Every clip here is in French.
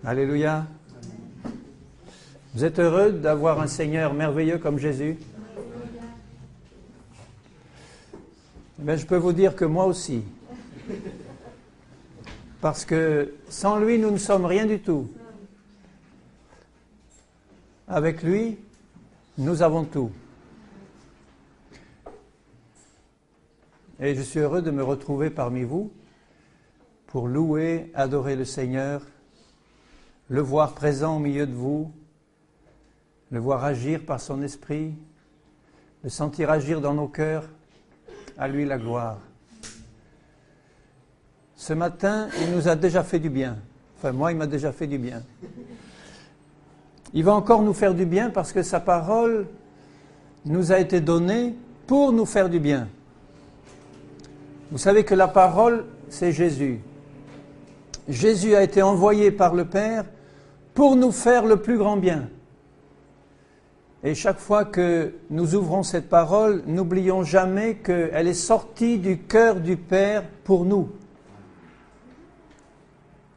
Alléluia. Vous êtes heureux d'avoir un Seigneur merveilleux comme Jésus? Ben, je peux vous dire que moi aussi. Parce que sans lui, nous ne sommes rien du tout. Avec lui, nous avons tout. Et je suis heureux de me retrouver parmi vous pour louer, adorer le Seigneur, le voir présent au milieu de vous, le voir agir par son esprit, le sentir agir dans nos cœurs. À lui la gloire. Ce matin, il nous a déjà fait du bien. Enfin, moi, il m'a déjà fait du bien. Il va encore nous faire du bien parce que sa parole nous a été donnée pour nous faire du bien. Vous savez que la parole, c'est Jésus. Jésus a été envoyé par le Père pour nous faire le plus grand bien. Et chaque fois que nous ouvrons cette parole, n'oublions jamais qu'elle est sortie du cœur du Père pour nous.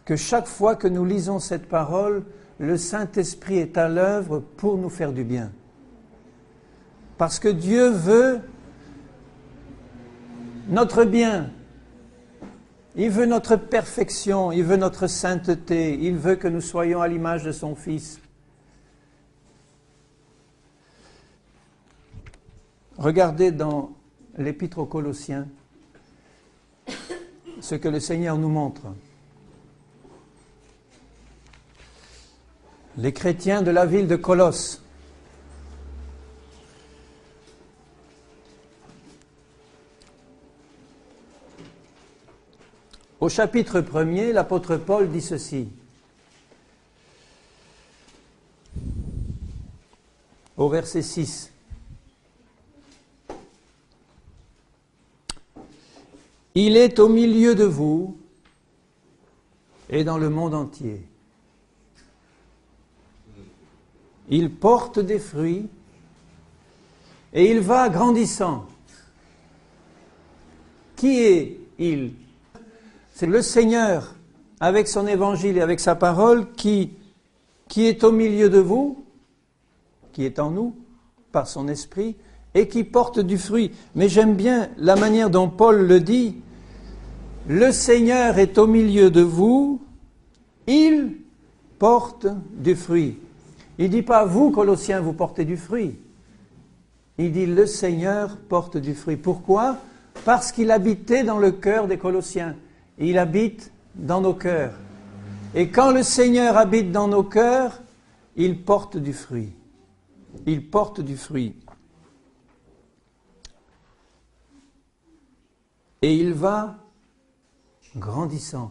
Que chaque fois que nous lisons cette parole, le Saint-Esprit est à l'œuvre pour nous faire du bien. Parce que Dieu veut notre bien. Il veut notre perfection, il veut notre sainteté, il veut que nous soyons à l'image de son Fils. Regardez dans l'Épître aux Colossiens ce que le Seigneur nous montre. Les chrétiens de la ville de Colosse. Au chapitre 1er, l'apôtre Paul dit ceci. Au verset 6. Il est au milieu de vous et dans le monde entier. Il porte des fruits et il va grandissant. Qui est il? C'est le Seigneur, avec son évangile et avec sa parole, qui est au milieu de vous, qui est en nous, par son esprit, et qui porte du fruit. Mais j'aime bien la manière dont Paul le dit. Le Seigneur est au milieu de vous, il porte du fruit. Il ne dit pas, vous, Colossiens, vous portez du fruit. Il dit, le Seigneur porte du fruit. Pourquoi? Parce qu'il habitait dans le cœur des Colossiens. Il habite dans nos cœurs. Et quand le Seigneur habite dans nos cœurs, il porte du fruit. Il porte du fruit. Et il va grandissant.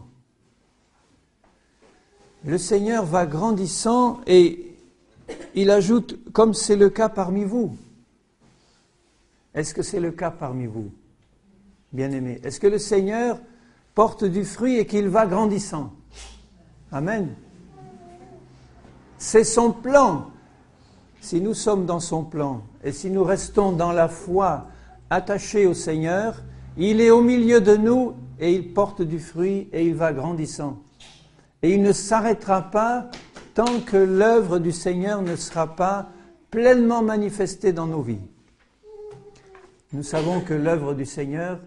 Le Seigneur va grandissant et il ajoute, comme c'est le cas parmi vous. Est-ce que c'est le cas parmi vous, bien-aimés? Est-ce que le Seigneur porte du fruit et qu'il va grandissant? Amen. C'est son plan. Si nous sommes dans son plan et si nous restons dans la foi attachés au Seigneur, il est au milieu de nous et il porte du fruit et il va grandissant. Et il ne s'arrêtera pas tant que l'œuvre du Seigneur ne sera pas pleinement manifestée dans nos vies. Nous savons que l'œuvre du Seigneur,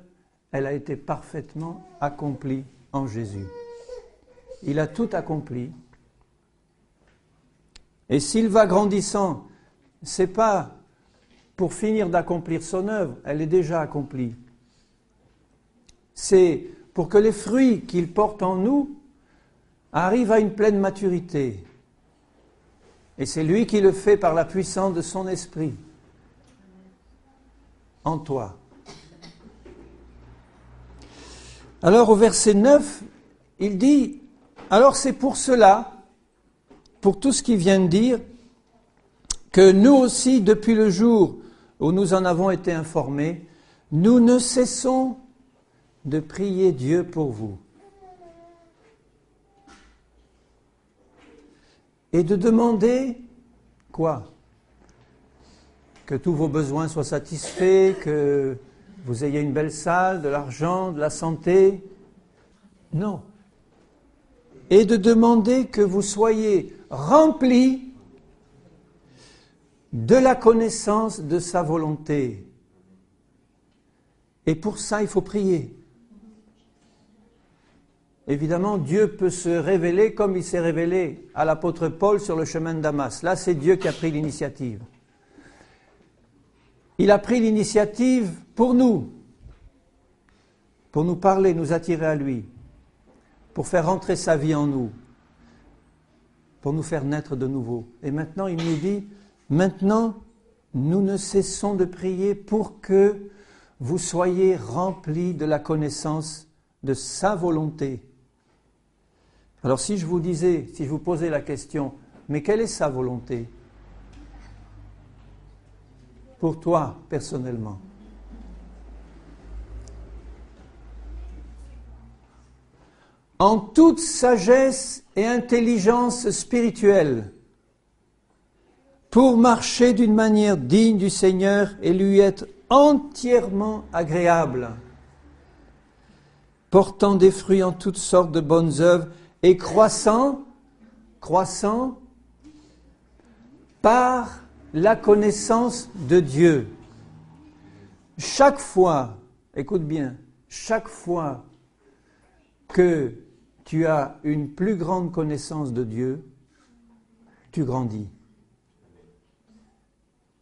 elle a été parfaitement accomplie en Jésus. Il a tout accompli. Et s'il va grandissant, ce n'est pas pour finir d'accomplir son œuvre, elle est déjà accomplie. C'est pour que les fruits qu'il porte en nous arrivent à une pleine maturité. Et c'est lui qui le fait par la puissance de son esprit en toi. Alors au verset 9, il dit, alors c'est pour cela, pour tout ce qu'il vient de dire, que nous aussi, depuis le jour où nous en avons été informés, nous ne cessons de prier Dieu pour vous et de demander quoi? Que tous vos besoins soient satisfaits, que vous ayez une belle salle, de l'argent, de la santé? Non. et de demander que vous soyez remplis de la connaissance de sa volonté. Et pour ça, il faut prier. Évidemment, Dieu peut se révéler comme il s'est révélé à l'apôtre Paul sur le chemin de Damas. Là, c'est Dieu qui a pris l'initiative. Il a pris l'initiative pour nous parler, nous attirer à lui, pour faire rentrer sa vie en nous, pour nous faire naître de nouveau. Et maintenant, il nous dit, maintenant, nous ne cessons de prier pour que vous soyez remplis de la connaissance de sa volonté. Alors si je vous disais, si je vous posais la question, mais quelle est sa volonté pour toi personnellement? En toute sagesse et intelligence spirituelle, pour marcher d'une manière digne du Seigneur et lui être entièrement agréable, portant des fruits en toutes sortes de bonnes œuvres et croissant par la connaissance de Dieu. Chaque fois, écoute bien, chaque fois que tu as une plus grande connaissance de Dieu, tu grandis.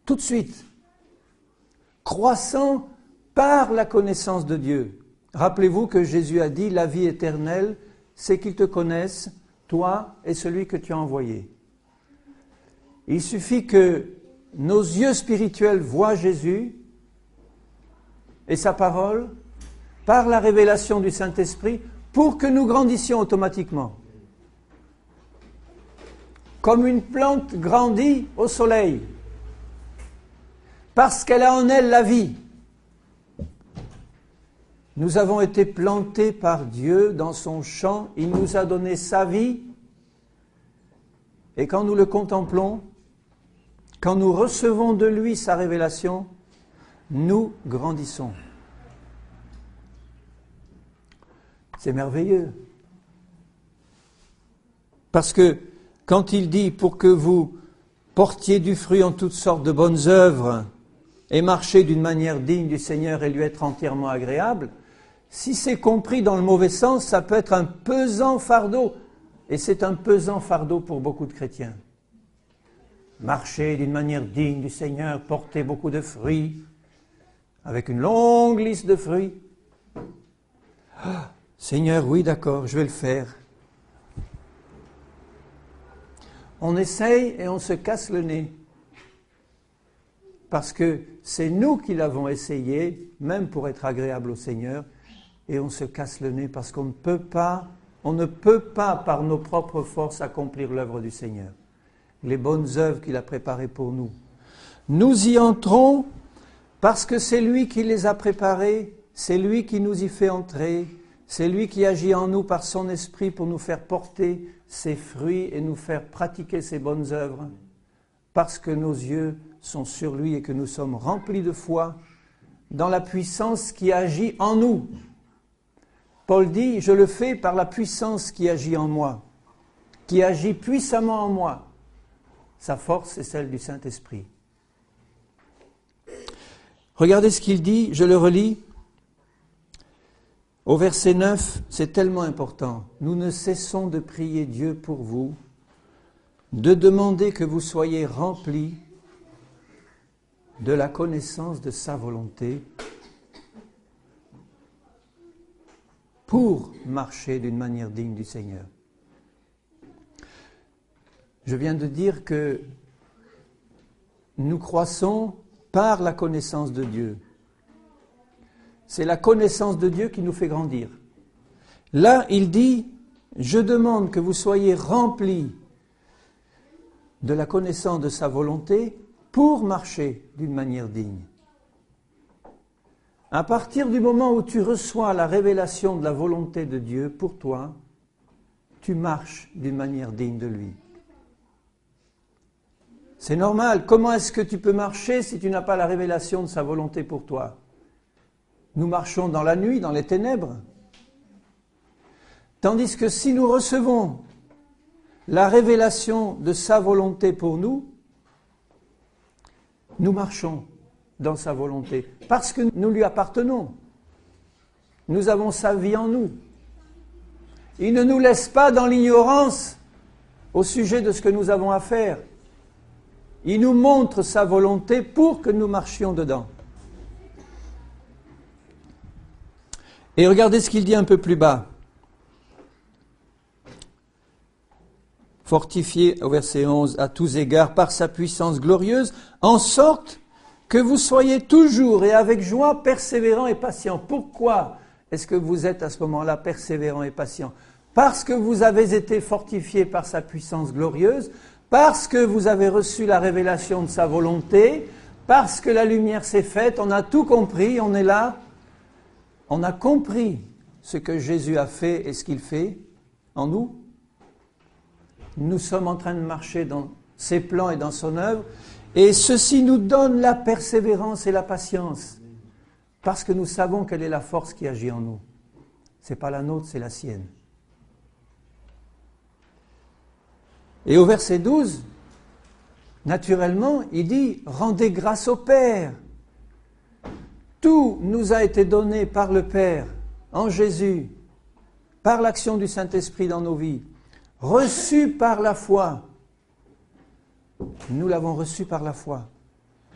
Tout de suite. Croissant par la connaissance de Dieu. Rappelez-vous que Jésus a dit, la vie éternelle, c'est qu'ils te connaissent, toi et celui que tu as envoyé. Il suffit que nos yeux spirituels voient Jésus et sa parole par la révélation du Saint-Esprit pour que nous grandissions automatiquement. Comme une plante grandit au soleil, parce qu'elle a en elle la vie. Nous avons été plantés par Dieu dans son champ, il nous a donné sa vie, et quand nous le contemplons, quand nous recevons de lui sa révélation, nous grandissons. C'est merveilleux. Parce que quand il dit pour que vous portiez du fruit en toutes sortes de bonnes œuvres et marchiez d'une manière digne du Seigneur et lui être entièrement agréable, si c'est compris dans le mauvais sens, ça peut être un pesant fardeau. Et c'est un pesant fardeau pour beaucoup de chrétiens. Marcher d'une manière digne du Seigneur, porter beaucoup de fruits, avec une longue liste de fruits. Ah, Seigneur, oui, d'accord, je vais le faire. On essaye et on se casse le nez. Parce que c'est nous qui l'avons essayé, même pour être agréable au Seigneur, et on se casse le nez parce qu'on ne peut pas par nos propres forces accomplir l'œuvre du Seigneur. Les bonnes œuvres qu'il a préparées pour nous. Nous y entrons parce que c'est lui qui les a préparées, c'est lui qui nous y fait entrer, c'est lui qui agit en nous par son esprit pour nous faire porter ses fruits et nous faire pratiquer ses bonnes œuvres, parce que nos yeux sont sur lui et que nous sommes remplis de foi dans la puissance qui agit en nous. Paul dit, je le fais par la puissance qui agit en moi, qui agit puissamment en moi. Sa force est celle du Saint-Esprit. Regardez ce qu'il dit, je le relis. Au verset 9, c'est tellement important. Nous ne cessons de prier Dieu pour vous, de demander que vous soyez remplis de la connaissance de sa volonté pour marcher d'une manière digne du Seigneur. Je viens de dire que nous croissons par la connaissance de Dieu. C'est la connaissance de Dieu qui nous fait grandir. Là, il dit, je demande que vous soyez remplis de la connaissance de sa volonté pour marcher d'une manière digne. À partir du moment où tu reçois la révélation de la volonté de Dieu pour toi, tu marches d'une manière digne de lui. C'est normal. Comment est-ce que tu peux marcher si tu n'as pas la révélation de sa volonté pour toi? Nous marchons dans la nuit, dans les ténèbres. Tandis que si nous recevons la révélation de sa volonté pour nous, nous marchons dans sa volonté, parce que nous lui appartenons. Nous avons sa vie en nous. Il ne nous laisse pas dans l'ignorance au sujet de ce que nous avons à faire. Il nous montre sa volonté pour que nous marchions dedans. Et regardez ce qu'il dit un peu plus bas. Fortifié, au verset 11, à tous égards par sa puissance glorieuse, en sorte que vous soyez toujours et avec joie persévérants et patients. Pourquoi est-ce que vous êtes à ce moment-là persévérants et patients? Parce que vous avez été fortifiés par sa puissance glorieuse, parce que vous avez reçu la révélation de sa volonté, parce que la lumière s'est faite, on a tout compris, on est là, on a compris ce que Jésus a fait et ce qu'il fait en nous. Nous sommes en train de marcher dans ses plans et dans son œuvre, et ceci nous donne la persévérance et la patience, parce que nous savons quelle est la force qui agit en nous. Ce n'est pas la nôtre, c'est la sienne. Et au verset 12, naturellement, il dit « Rendez grâce au Père ». Tout nous a été donné par le Père, en Jésus, par l'action du Saint-Esprit dans nos vies, reçu par la foi. Nous l'avons reçu par la foi.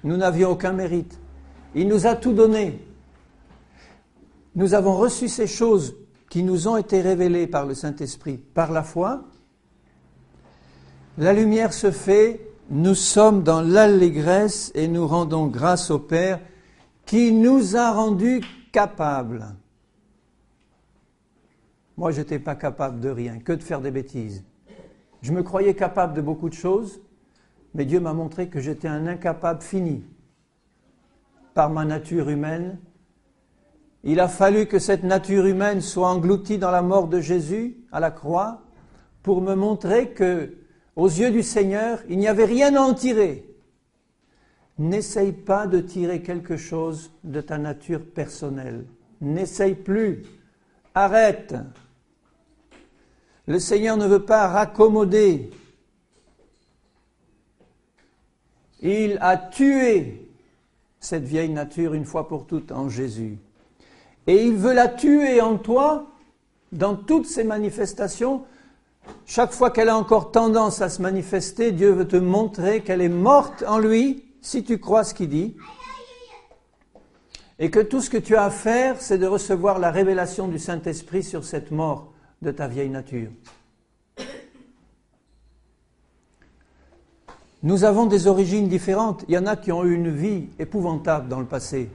Nous n'avions aucun mérite. Il nous a tout donné. Nous avons reçu ces choses qui nous ont été révélées par le Saint-Esprit, par la foi. La lumière se fait, nous sommes dans l'allégresse et nous rendons grâce au Père qui nous a rendus capables. Moi, je n'étais pas capable de rien, que de faire des bêtises. Je me croyais capable de beaucoup de choses, mais Dieu m'a montré que j'étais un incapable fini. Par ma nature humaine, il a fallu que cette nature humaine soit engloutie dans la mort de Jésus à la croix pour me montrer que, aux yeux du Seigneur, il n'y avait rien à en tirer. N'essaye pas de tirer quelque chose de ta nature personnelle. N'essaye plus. Arrête. Le Seigneur ne veut pas raccommoder. Il a tué cette vieille nature une fois pour toutes en Jésus. Et il veut la tuer en toi dans toutes ses manifestations. Chaque fois qu'elle a encore tendance à se manifester, Dieu veut te montrer qu'elle est morte en lui, si tu crois ce qu'il dit, et que tout ce que tu as à faire, c'est de recevoir la révélation du Saint-Esprit sur cette mort de ta vieille nature. Nous avons des origines différentes. Il y en a qui ont eu une vie épouvantable dans le passé.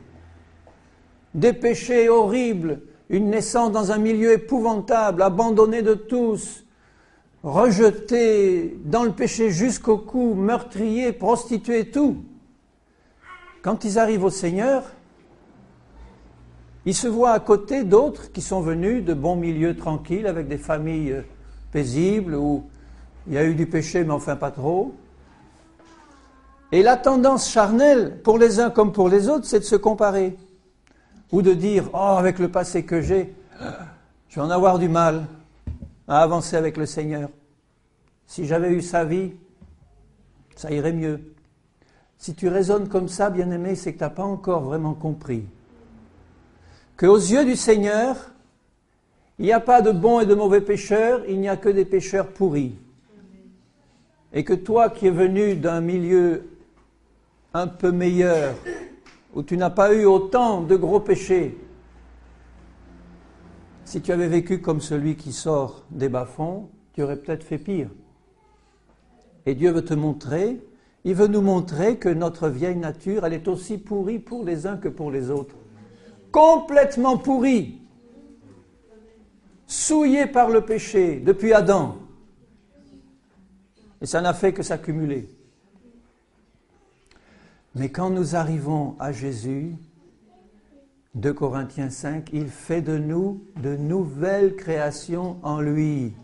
Des péchés horribles, une naissance dans un milieu épouvantable, abandonné de tous, rejetés dans le péché jusqu'au cou, meurtriers, prostitués, tout. Quand ils arrivent au Seigneur, ils se voient à côté d'autres qui sont venus de bons milieux tranquilles, avec des familles paisibles, où il y a eu du péché, mais enfin pas trop. Et la tendance charnelle, pour les uns comme pour les autres, c'est de se comparer. Ou de dire, oh, avec le passé que j'ai, je vais en avoir du mal à avancer avec le Seigneur. Si j'avais eu sa vie, ça irait mieux. Si tu raisonnes comme ça, bien-aimé, c'est que tu n'as pas encore vraiment compris qu'aux yeux du Seigneur, il n'y a pas de bons et de mauvais pécheurs, il n'y a que des pécheurs pourris. Et que toi qui es venu d'un milieu un peu meilleur, où tu n'as pas eu autant de gros péchés, si tu avais vécu comme celui qui sort des bas-fonds, tu aurais peut-être fait pire. Et Dieu veut te montrer, il veut nous montrer que notre vieille nature, elle est aussi pourrie pour les uns que pour les autres. Complètement pourrie, souillée par le péché depuis Adam. Et ça n'a fait que s'accumuler. Mais quand nous arrivons à Jésus, 2 Corinthiens 5, il fait de nous de nouvelles créations en lui.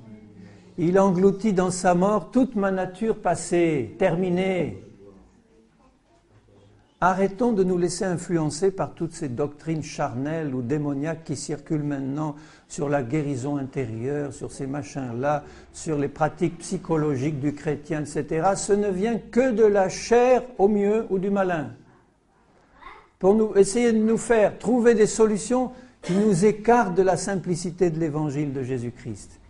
Il engloutit dans sa mort toute ma nature passée, terminée. Arrêtons de nous laisser influencer par toutes ces doctrines charnelles ou démoniaques qui circulent maintenant sur la guérison intérieure, sur ces machins-là, sur les pratiques psychologiques du chrétien, etc. Ce ne vient que de la chair au mieux ou du malin. Pour nous essayer de nous faire trouver des solutions qui nous écartent de la simplicité de l'évangile de Jésus-Christ.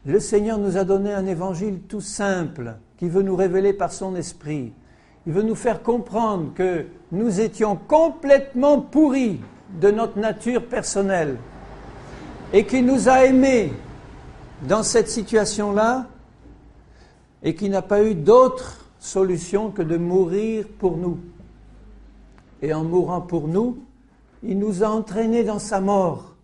Le Seigneur nous a donné un évangile tout simple, qui veut nous révéler par son esprit. Il veut nous faire comprendre que nous étions complètement pourris de notre nature personnelle et qu'il nous a aimés dans cette situation-là et qu'il n'a pas eu d'autre solution que de mourir pour nous. Et en mourant pour nous, il nous a entraînés dans sa mort.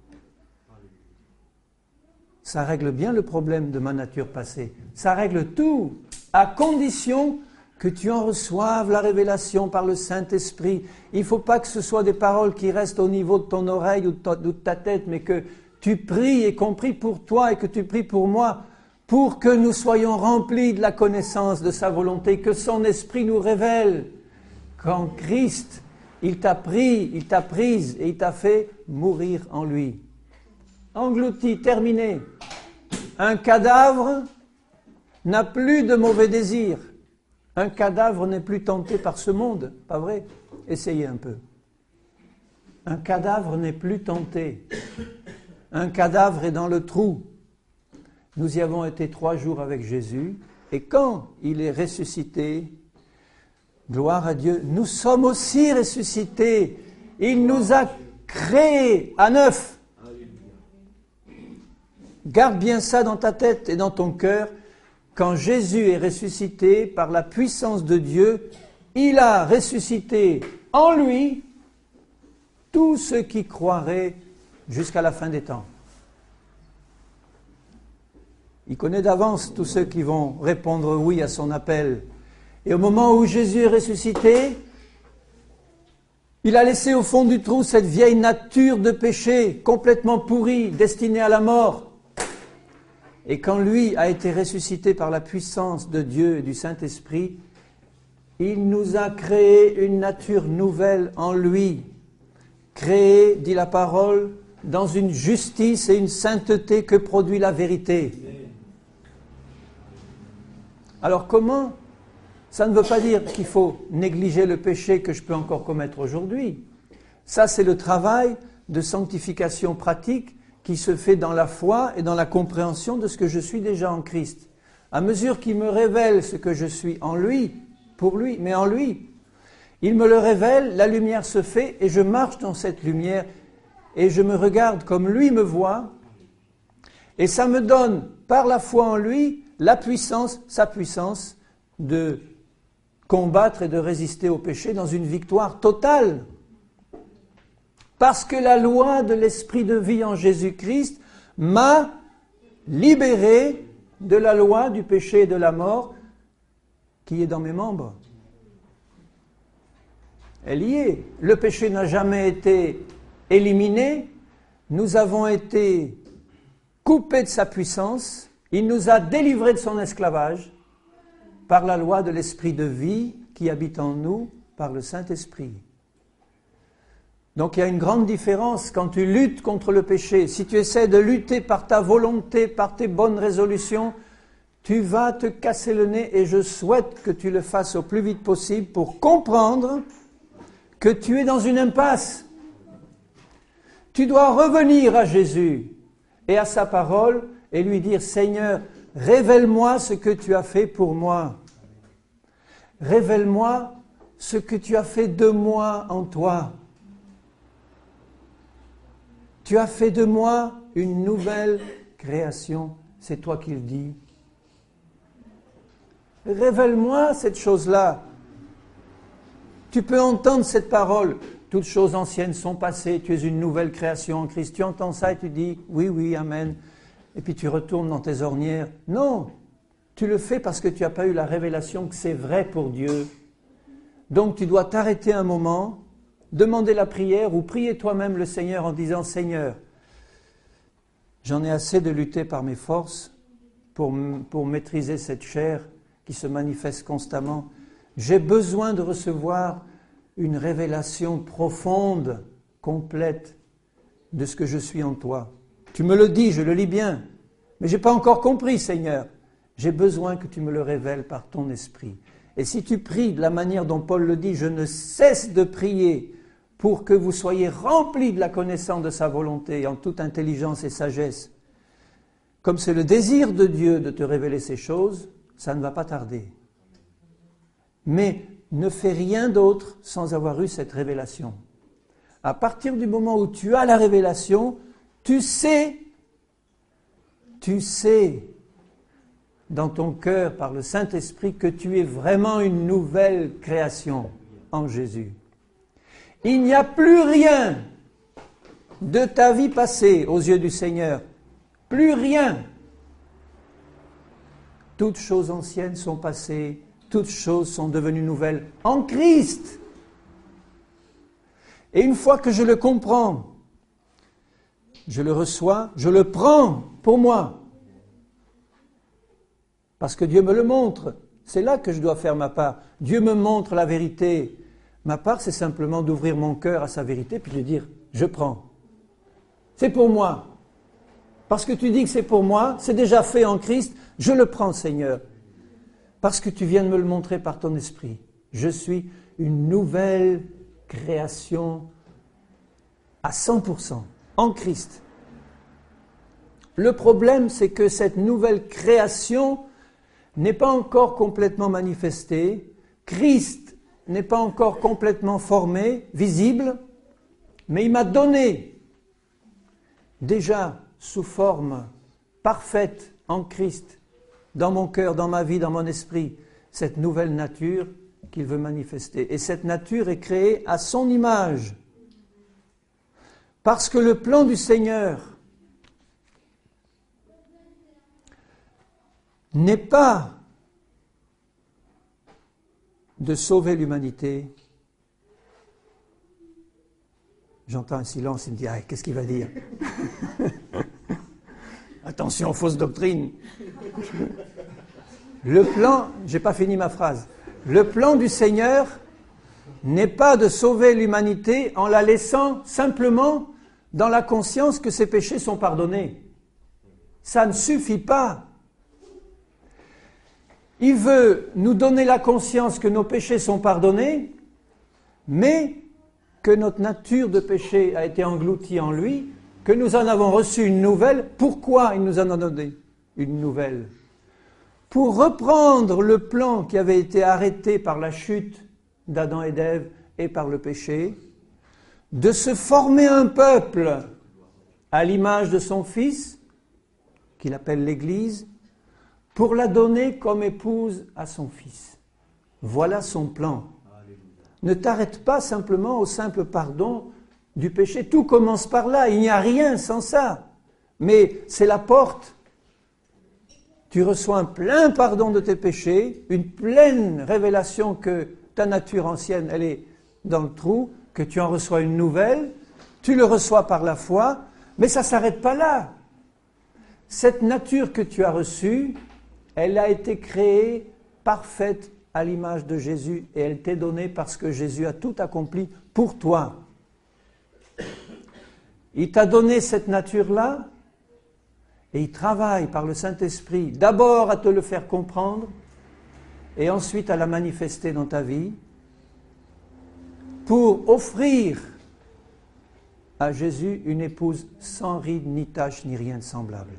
Ça règle bien le problème de ma nature passée. Ça règle tout, à condition que tu en reçoives la révélation par le Saint-Esprit. Il ne faut pas que ce soit des paroles qui restent au niveau de ton oreille ou de ta tête, mais que tu pries et qu'on prie pour toi et que tu pries pour moi, pour que nous soyons remplis de la connaissance de sa volonté, que son Esprit nous révèle qu'en Christ, il t'a pris, il t'a prise et il t'a fait mourir en lui. Englouti, terminé. Un cadavre n'a plus de mauvais désirs. Un cadavre n'est plus tenté par ce monde, pas vrai? Essayez un peu. Un cadavre n'est plus tenté. Un cadavre est dans le trou. Nous y avons été 3 jours avec Jésus, et quand il est ressuscité, gloire à Dieu, nous sommes aussi ressuscités. Il nous a créés à neuf. Garde bien ça dans ta tête et dans ton cœur. Quand Jésus est ressuscité par la puissance de Dieu, il a ressuscité en lui tous ceux qui croiraient jusqu'à la fin des temps. Il connaît d'avance tous ceux qui vont répondre oui à son appel. Et au moment où Jésus est ressuscité, il a laissé au fond du trou cette vieille nature de péché, complètement pourrie, destinée à la mort. Et quand lui a été ressuscité par la puissance de Dieu et du Saint-Esprit, il nous a créé une nature nouvelle en lui, créée, dit la parole, dans une justice et une sainteté que produit la vérité. Alors comment? Ça ne veut pas dire qu'il faut négliger le péché que je peux encore commettre aujourd'hui. Ça, c'est le travail de sanctification pratique qui se fait dans la foi et dans la compréhension de ce que je suis déjà en Christ. À mesure qu'il me révèle ce que je suis en lui, pour lui, mais en lui, il me le révèle, la lumière se fait et je marche dans cette lumière et je me regarde comme lui me voit et ça me donne, par la foi en lui, la puissance, sa puissance de combattre et de résister au péché dans une victoire totale. Parce que la loi de l'esprit de vie en Jésus-Christ m'a libéré de la loi du péché et de la mort qui est dans mes membres. Elle y est. Le péché n'a jamais été éliminé. Nous avons été coupés de sa puissance. Il nous a délivrés de son esclavage par la loi de l'esprit de vie qui habite en nous par le Saint-Esprit. Donc il y a une grande différence quand tu luttes contre le péché. Si tu essaies de lutter par ta volonté, par tes bonnes résolutions, tu vas te casser le nez et je souhaite que tu le fasses au plus vite possible pour comprendre que tu es dans une impasse. Tu dois revenir à Jésus et à sa parole et lui dire « Seigneur, révèle-moi ce que tu as fait pour moi. Révèle-moi ce que tu as fait de moi en toi. Tu as fait de moi une nouvelle création. » C'est toi qui le dis. Révèle-moi cette chose-là. Tu peux entendre cette parole. Toutes choses anciennes sont passées. Tu es une nouvelle création en Christ. Tu entends ça et tu dis « Oui, oui, amen ». Et puis tu retournes dans tes ornières. Non, tu le fais parce que tu n'as pas eu la révélation que c'est vrai pour Dieu. Donc tu dois t'arrêter un moment, demander la prière ou prier toi-même le Seigneur en disant « Seigneur, j'en ai assez de lutter par mes forces pour maîtriser cette chair qui se manifeste constamment. J'ai besoin de recevoir une révélation profonde, complète de ce que je suis en toi. Tu me le dis, je le lis bien, mais je n'ai pas encore compris, Seigneur. J'ai besoin que tu me le révèles par ton esprit. Et si tu pries de la manière dont Paul le dit, je ne cesse de prier pour que vous soyez remplis de la connaissance de sa volonté en toute intelligence et sagesse. Comme c'est le désir de Dieu de te révéler ces choses, ça ne va pas tarder. Mais ne fais rien d'autre sans avoir eu cette révélation. À partir du moment où tu as la révélation, tu sais dans ton cœur par le Saint-Esprit que tu es vraiment une nouvelle création en Jésus. Il n'y a plus rien de ta vie passée aux yeux du Seigneur. Plus rien. Toutes choses anciennes sont passées, toutes choses sont devenues nouvelles en Christ. Et une fois que je le comprends, je le reçois, je le prends pour moi. Parce que Dieu me le montre. C'est là que je dois faire ma part. Dieu me montre la vérité. Ma part, c'est simplement d'ouvrir mon cœur à sa vérité, puis de dire, je prends. C'est pour moi. Parce que tu dis que c'est pour moi, c'est déjà fait en Christ, je le prends, Seigneur. Parce que tu viens de me le montrer par ton esprit. Je suis une nouvelle création à 100% en Christ. Le problème, c'est que cette nouvelle création n'est pas encore complètement manifestée. Christ n'est pas encore complètement formé, visible, mais il m'a donné déjà sous forme parfaite en Christ, dans mon cœur, dans ma vie, dans mon esprit, cette nouvelle nature qu'il veut manifester. Et cette nature est créée à son image. Parce que le plan du Seigneur n'est pas de sauver l'humanité. J'entends un silence, il me dit, ah, qu'est-ce qu'il va dire? Attention, fausse doctrine. Le plan, j'ai pas fini ma phrase. Le plan du Seigneur n'est pas de sauver l'humanité en la laissant simplement dans la conscience que ses péchés sont pardonnés. Ça ne suffit pas. Il veut nous donner la conscience que nos péchés sont pardonnés, mais que notre nature de péché a été engloutie en lui, que nous en avons reçu une nouvelle. Pourquoi il nous en a donné une nouvelle? Pour reprendre le plan qui avait été arrêté par la chute d'Adam et d'Ève et par le péché, de se former un peuple à l'image de son Fils, qu'il appelle l'Église, pour la donner comme épouse à son Fils. Voilà son plan. Ne t'arrête pas simplement au simple pardon du péché. Tout commence par là, il n'y a rien sans ça. Mais c'est la porte. Tu reçois un plein pardon de tes péchés, une pleine révélation que ta nature ancienne, elle est dans le trou, que tu en reçois une nouvelle, tu le reçois par la foi, mais ça ne s'arrête pas là. Cette nature que tu as reçue, elle a été créée parfaite à l'image de Jésus et elle t'est donnée parce que Jésus a tout accompli pour toi. Il t'a donné cette nature-là et il travaille par le Saint-Esprit d'abord à te le faire comprendre et ensuite à la manifester dans ta vie pour offrir à Jésus une épouse sans ride, ni tache, ni rien de semblable.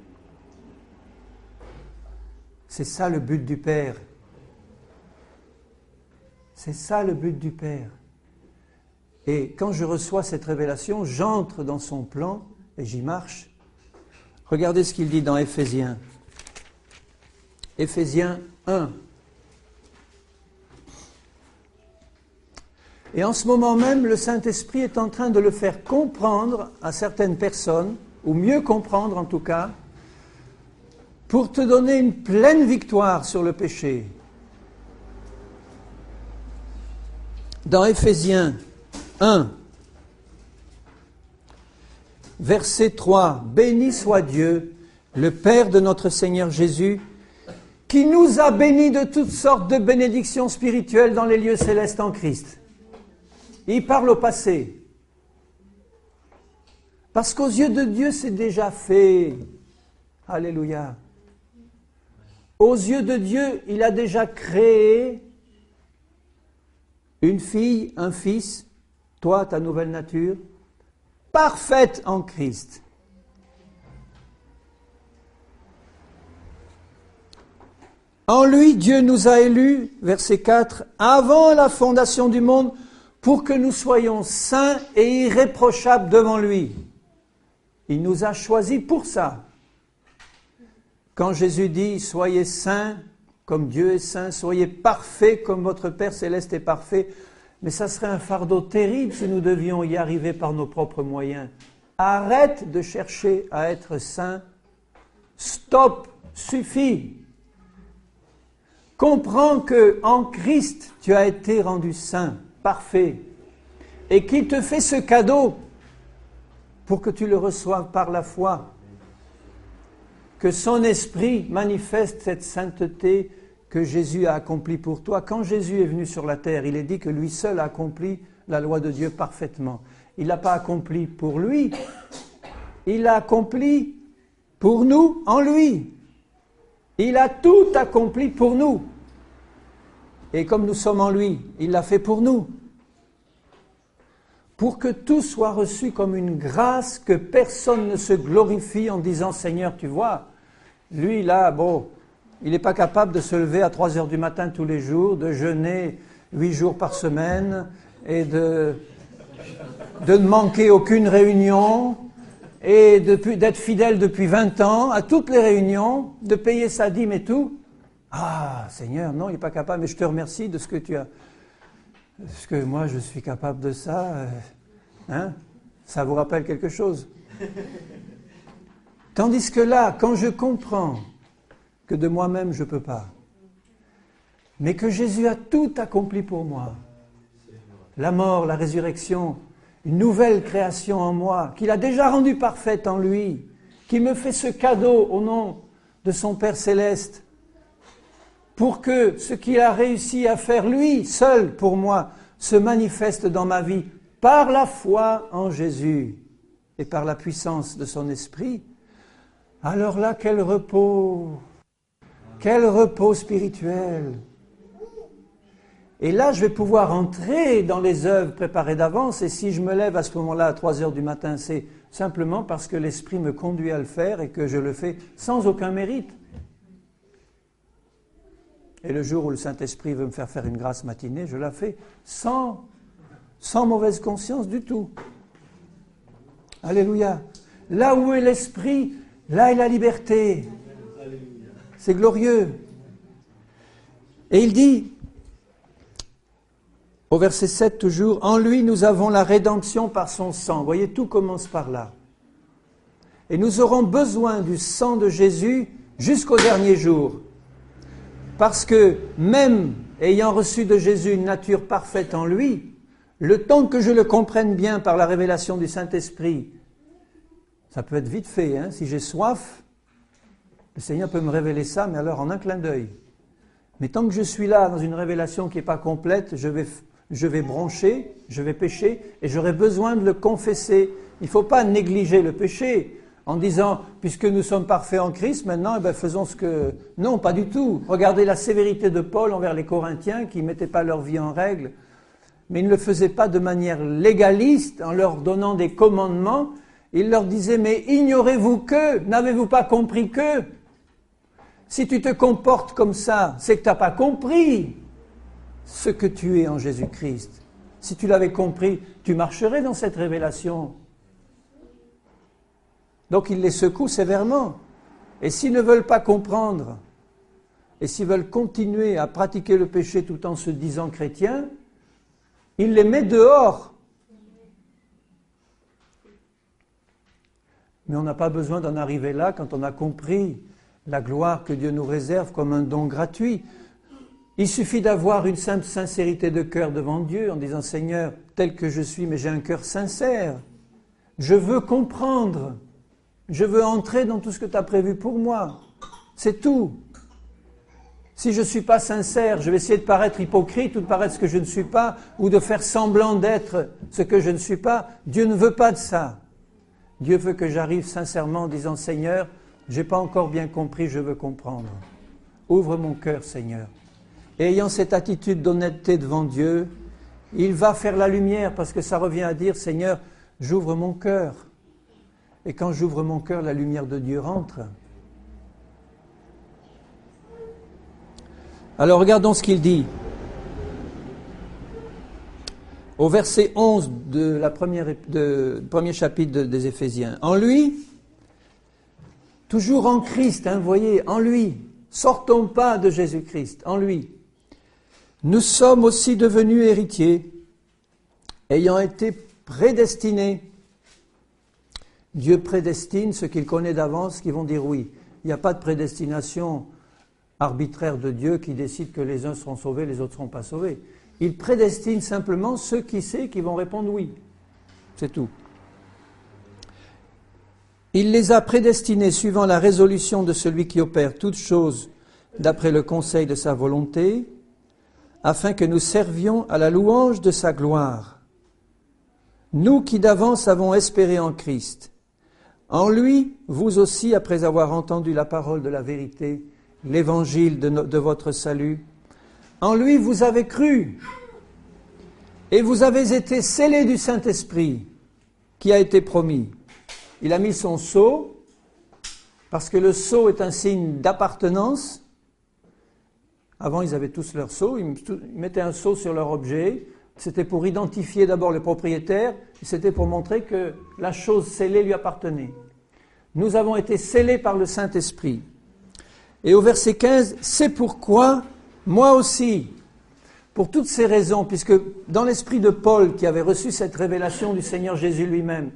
C'est ça le but du Père. C'est ça le but du Père. Et quand je reçois cette révélation, j'entre dans son plan et j'y marche. Regardez ce qu'il dit dans Éphésiens. Éphésiens 1. Et en ce moment même, le Saint-Esprit est en train de le faire comprendre à certaines personnes, ou mieux comprendre en tout cas, pour te donner une pleine victoire sur le péché. Dans Éphésiens 1, verset 3, « Béni soit Dieu, le Père de notre Seigneur Jésus, qui nous a bénis de toutes sortes de bénédictions spirituelles dans les lieux célestes en Christ. » Il parle au passé. Parce qu'aux yeux de Dieu, c'est déjà fait. Alléluia. Aux yeux de Dieu, il a déjà créé une fille, un fils, toi, ta nouvelle nature, parfaite en Christ. En lui, Dieu nous a élus, verset 4, avant la fondation du monde, pour que nous soyons saints et irréprochables devant lui. Il nous a choisis pour ça. Quand Jésus dit « Soyez saints comme Dieu est saint, soyez parfaits comme votre Père céleste est parfait », mais ça serait un fardeau terrible si nous devions y arriver par nos propres moyens. Arrête de chercher à être saint. Stop, suffit. Comprends que en Christ, tu as été rendu saint, parfait, et qu'il te fait ce cadeau pour que tu le reçoives par la foi. Que son esprit manifeste cette sainteté que Jésus a accomplie pour toi. Quand Jésus est venu sur la terre, il est dit que lui seul a accompli la loi de Dieu parfaitement. Il ne l'a pas accompli pour lui, il l'a accompli pour nous en lui. Il a tout accompli pour nous. Et comme nous sommes en lui, il l'a fait pour nous. Pour que tout soit reçu comme une grâce, que personne ne se glorifie en disant « Seigneur, tu vois, lui là, bon, il n'est pas capable de se lever à 3 heures du matin tous les jours, de jeûner 8 jours par semaine et de ne manquer aucune réunion et d'être fidèle depuis 20 ans à toutes les réunions, de payer sa dîme et tout. Ah, Seigneur, non, il n'est pas capable, mais je te remercie de ce que tu as... Est-ce que moi je suis capable de ça? Hein? Ça vous rappelle quelque chose? Tandis que là, quand je comprends que de moi-même je ne peux pas, mais que Jésus a tout accompli pour moi, la mort, la résurrection, une nouvelle création en moi, qu'il a déjà rendue parfaite en lui, qu'il me fait ce cadeau au nom de son Père Céleste, pour que ce qu'il a réussi à faire lui, seul pour moi, se manifeste dans ma vie par la foi en Jésus et par la puissance de son esprit, alors là, quel repos spirituel. Et là, je vais pouvoir entrer dans les œuvres préparées d'avance, et si je me lève à ce moment-là à 3 heures du matin, c'est simplement parce que l'Esprit me conduit à le faire et que je le fais sans aucun mérite. Et le jour où le Saint-Esprit veut me faire une grâce matinée, je la fais sans mauvaise conscience du tout. Alléluia. Là où est l'Esprit, là est la liberté. C'est glorieux. Et il dit, au verset 7 toujours, « En lui nous avons la rédemption par son sang. » Vous voyez, tout commence par là. Et nous aurons besoin du sang de Jésus jusqu'au dernier jour. Parce que même ayant reçu de Jésus une nature parfaite en lui, le temps que je le comprenne bien par la révélation du Saint-Esprit, ça peut être vite fait, hein, si j'ai soif, le Seigneur peut me révéler ça, mais alors en un clin d'œil. Mais tant que je suis là dans une révélation qui n'est pas complète, je vais broncher, je vais pécher, et j'aurai besoin de le confesser. Il ne faut pas négliger le péché en disant, puisque nous sommes parfaits en Christ, maintenant, faisons ce que... Non, pas du tout. Regardez la sévérité de Paul envers les Corinthiens qui ne mettaient pas leur vie en règle, mais il ne le faisait pas de manière légaliste, en leur donnant des commandements. Il leur disait, mais ignorez-vous que, n'avez-vous pas compris que? Si tu te comportes comme ça, c'est que tu n'as pas compris ce que tu es en Jésus-Christ. Si tu l'avais compris, tu marcherais dans cette révélation. Donc il les secoue sévèrement. Et s'ils ne veulent pas comprendre, et s'ils veulent continuer à pratiquer le péché tout en se disant chrétiens, il les met dehors. Mais on n'a pas besoin d'en arriver là quand on a compris la gloire que Dieu nous réserve comme un don gratuit. Il suffit d'avoir une simple sincérité de cœur devant Dieu en disant « Seigneur, tel que je suis, mais j'ai un cœur sincère. Je veux comprendre. Je veux entrer dans tout ce que tu as prévu pour moi. » C'est tout. Si je ne suis pas sincère, je vais essayer de paraître hypocrite ou de paraître ce que je ne suis pas, ou de faire semblant d'être ce que je ne suis pas. Dieu ne veut pas de ça. Dieu veut que j'arrive sincèrement en disant, Seigneur, je n'ai pas encore bien compris, je veux comprendre. Ouvre mon cœur, Seigneur. Et ayant cette attitude d'honnêteté devant Dieu, il va faire la lumière, parce que ça revient à dire, Seigneur, j'ouvre mon cœur. Et quand j'ouvre mon cœur, la lumière de Dieu rentre. Alors regardons ce qu'il dit. Au verset 11 du premier chapitre des Éphésiens. En lui, toujours en Christ, vous voyez, en lui, sortons pas de Jésus-Christ, en lui. Nous sommes aussi devenus héritiers, ayant été prédestinés. Dieu prédestine ceux qu'il connaît d'avance qui vont dire oui. Il n'y a pas de prédestination arbitraire de Dieu qui décide que les uns seront sauvés, les autres ne seront pas sauvés. Il prédestine simplement ceux qui sait qui vont répondre oui. C'est tout. Il les a prédestinés suivant la résolution de celui qui opère toutes choses d'après le conseil de sa volonté, afin que nous servions à la louange de sa gloire. Nous qui d'avance avons espéré en Christ. En lui, vous aussi, après avoir entendu la parole de la vérité, l'évangile de votre salut, en lui vous avez cru, et vous avez été scellés du Saint-Esprit, qui a été promis. Il a mis son sceau, parce que le sceau est un signe d'appartenance. Avant, ils avaient tous leur sceau, ils mettaient un sceau sur leur objet. C'était pour identifier d'abord le propriétaire, et c'était pour montrer que la chose scellée lui appartenait. Nous avons été scellés par le Saint-Esprit. Et au verset 15, c'est pourquoi, moi aussi, pour toutes ces raisons, puisque dans l'esprit de Paul, qui avait reçu cette révélation du Seigneur Jésus lui-même,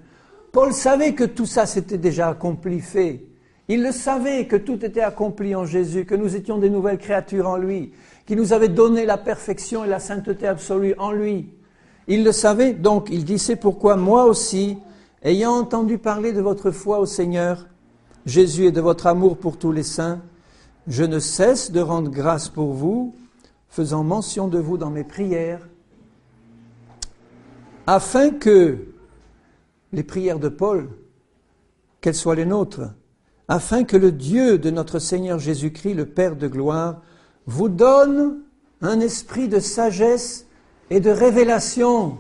Paul savait que tout ça s'était déjà accompli, fait. Il le savait que tout était accompli en Jésus, que nous étions des nouvelles créatures en lui, qu'il nous avait donné la perfection et la sainteté absolue en lui. Il le savait, donc il dit, c'est pourquoi moi aussi, ayant entendu parler de votre foi au Seigneur Jésus et de votre amour pour tous les saints, je ne cesse de rendre grâce pour vous, faisant mention de vous dans mes prières, afin que les prières de Paul, qu'elles soient les nôtres, afin que le Dieu de notre Seigneur Jésus-Christ, le Père de gloire, vous donne un esprit de sagesse et de révélation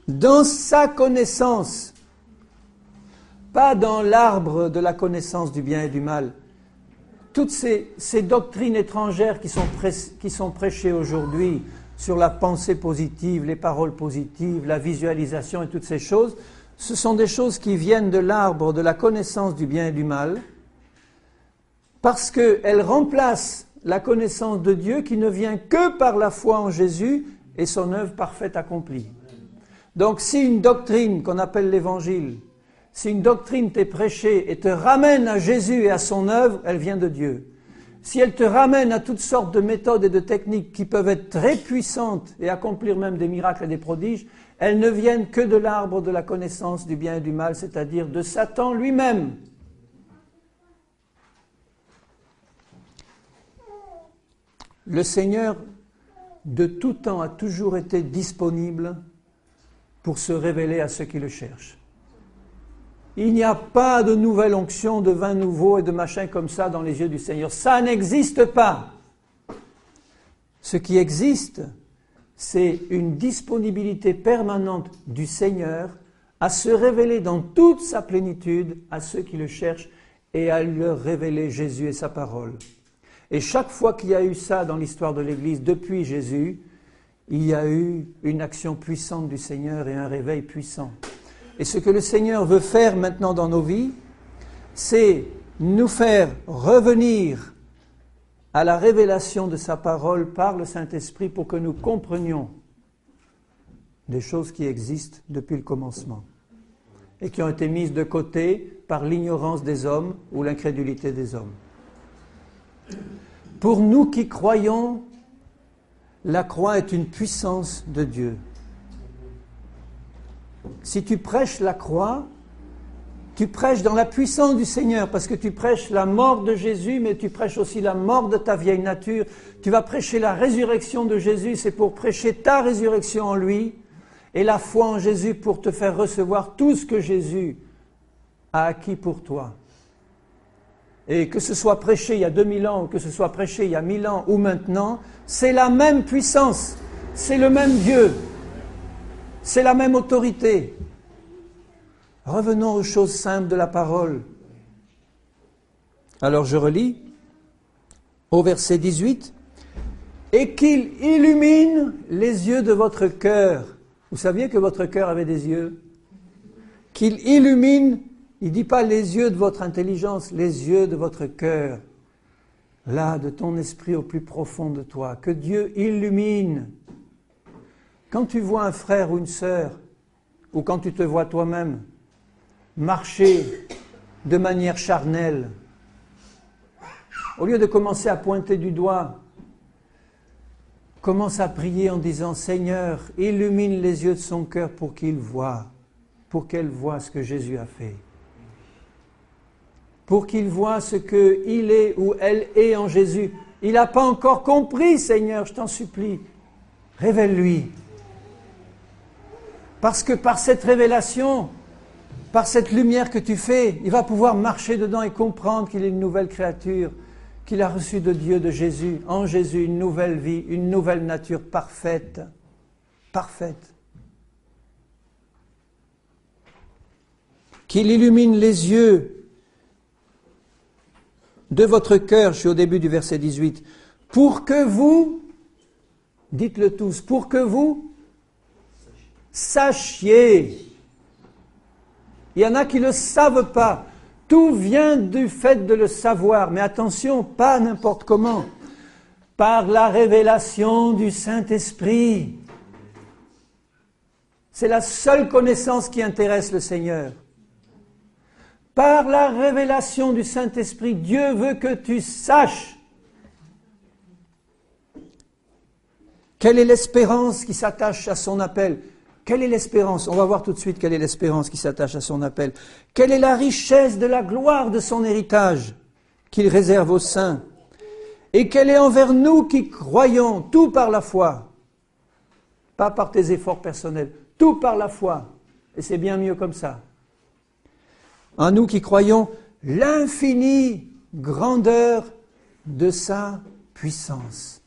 dans sa connaissance, pas dans l'arbre de la connaissance du bien et du mal. Toutes ces doctrines étrangères qui sont prêchées aujourd'hui sur la pensée positive, les paroles positives, la visualisation et toutes ces choses, ce sont des choses qui viennent de l'arbre de la connaissance du bien et du mal, parce qu'elles remplacent la connaissance de Dieu qui ne vient que par la foi en Jésus et son œuvre parfaite accomplie. Donc si une doctrine qu'on appelle l'évangile, si une doctrine t'est prêchée et te ramène à Jésus et à son œuvre, elle vient de Dieu. Si elle te ramène à toutes sortes de méthodes et de techniques qui peuvent être très puissantes et accomplir même des miracles et des prodiges, elles ne viennent que de l'arbre de la connaissance du bien et du mal, c'est-à-dire de Satan lui-même. Le Seigneur, de tout temps, a toujours été disponible pour se révéler à ceux qui le cherchent. Il n'y a pas de nouvelle onction, de vin nouveau et de machin comme ça dans les yeux du Seigneur. Ça n'existe pas. Ce qui existe, c'est une disponibilité permanente du Seigneur à se révéler dans toute sa plénitude à ceux qui le cherchent et à leur révéler Jésus et sa parole. Et chaque fois qu'il y a eu ça dans l'histoire de l'Église depuis Jésus, il y a eu une action puissante du Seigneur et un réveil puissant. Et ce que le Seigneur veut faire maintenant dans nos vies, c'est nous faire revenir à la révélation de sa parole par le Saint-Esprit pour que nous comprenions des choses qui existent depuis le commencement et qui ont été mises de côté par l'ignorance des hommes ou l'incrédulité des hommes. Pour nous qui croyons, la croix est une puissance de Dieu. Si tu prêches la croix, Tu prêches dans la puissance du Seigneur parce que tu prêches la mort de Jésus, mais tu prêches aussi la mort de ta vieille nature. Tu vas prêcher la résurrection de Jésus, c'est pour prêcher ta résurrection en lui et la foi en Jésus pour te faire recevoir tout ce que Jésus a acquis pour toi. Et que ce soit prêché il y a 2000 ans ou que ce soit prêché il y a 1000 ans ou maintenant, c'est la même puissance, c'est le même Dieu, c'est la même autorité. Revenons aux choses simples de la parole. Alors je relis au verset 18. Et qu'il illumine les yeux de votre cœur. Vous saviez que votre cœur avait des yeux? Qu'il illumine, il ne dit pas les yeux de votre intelligence, les yeux de votre cœur. Là, de ton esprit au plus profond de toi. Que Dieu illumine. Quand tu vois un frère ou une sœur, ou quand tu te vois toi-même, marcher de manière charnelle, au lieu de commencer à pointer du doigt, commence à prier en disant « Seigneur, illumine les yeux de son cœur pour qu'il voie, pour qu'elle voie ce que Jésus a fait. Pour qu'il voie ce qu'il est ou elle est en Jésus. Il n'a pas encore compris, Seigneur, je t'en supplie. Révèle-lui. Parce que par cette révélation, par cette lumière que tu fais, il va pouvoir marcher dedans et comprendre qu'il est une nouvelle créature, qu'il a reçu de Dieu, de Jésus, en Jésus, une nouvelle vie, une nouvelle nature parfaite. Parfaite. Qu'il illumine les yeux de votre cœur, je suis au début du verset 18, pour que vous, dites-le tous, pour que vous sachiez. Il y en a qui ne le savent pas. Tout vient du fait de le savoir. Mais attention, pas n'importe comment. Par la révélation du Saint-Esprit. C'est la seule connaissance qui intéresse le Seigneur. Par la révélation du Saint-Esprit, Dieu veut que tu saches quelle est l'espérance qui s'attache à son appel. Quelle est l'espérance? On va voir tout de suite quelle est l'espérance qui s'attache à son appel. Quelle est la richesse de la gloire de son héritage qu'il réserve aux saints? Et quelle est envers nous qui croyons, tout par la foi, pas par tes efforts personnels, tout par la foi. Et c'est bien mieux comme ça. En nous qui croyons l'infinie grandeur de sa puissance.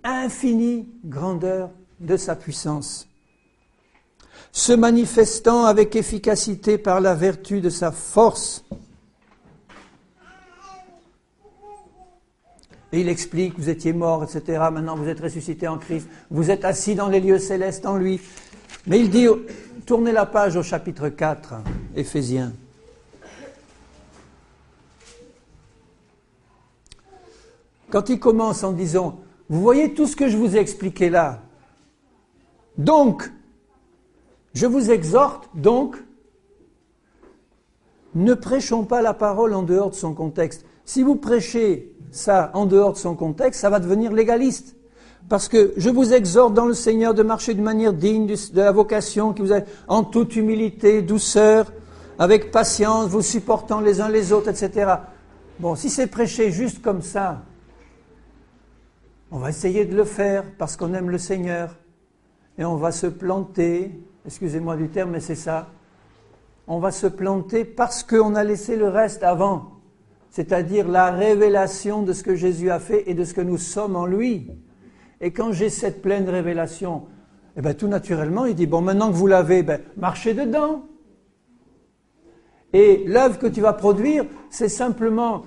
Infinie grandeur de sa puissance. Se manifestant avec efficacité par la vertu de sa force. Et il explique, vous étiez morts, etc. Maintenant vous êtes ressuscités en Christ. Vous êtes assis dans les lieux célestes en lui. Mais il dit, tournez la page au chapitre 4, Éphésiens. Quand il commence en disant, vous voyez tout ce que je vous ai expliqué là. Donc, je vous exhorte, donc, ne prêchons pas la parole en dehors de son contexte. Si vous prêchez ça en dehors de son contexte, ça va devenir légaliste. Parce que je vous exhorte dans le Seigneur de marcher d'une manière digne de la vocation qui vous a en toute humilité, douceur, avec patience, vous supportant les uns les autres, etc. Bon, si c'est prêché juste comme ça, on va essayer de le faire parce qu'on aime le Seigneur. Et on va se planter, excusez-moi du terme, mais c'est ça. On va se planter parce qu'on a laissé le reste avant. C'est-à-dire la révélation de ce que Jésus a fait et de ce que nous sommes en lui. Et quand j'ai cette pleine révélation, eh bien, tout naturellement, il dit, bon, maintenant que vous l'avez, marchez dedans. Et l'œuvre que tu vas produire, c'est simplement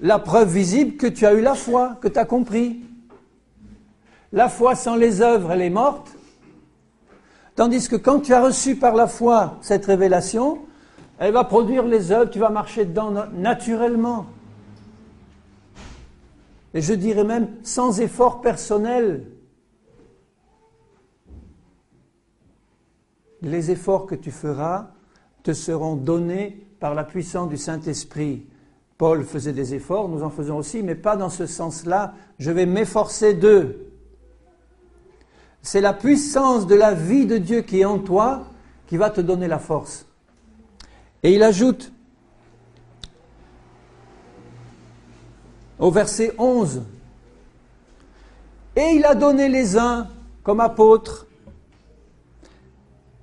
la preuve visible que tu as eu la foi, que tu as compris. La foi sans les œuvres, elle est morte. Tandis que quand tu as reçu par la foi cette révélation, elle va produire les œuvres, tu vas marcher dedans naturellement. Et je dirais même sans effort personnel. Les efforts que tu feras te seront donnés par la puissance du Saint-Esprit. Paul faisait des efforts, nous en faisons aussi, mais pas dans ce sens-là. Je vais m'efforcer d'eux. C'est la puissance de la vie de Dieu qui est en toi qui va te donner la force. Et il ajoute au verset 11, « Et il a donné les uns comme apôtres,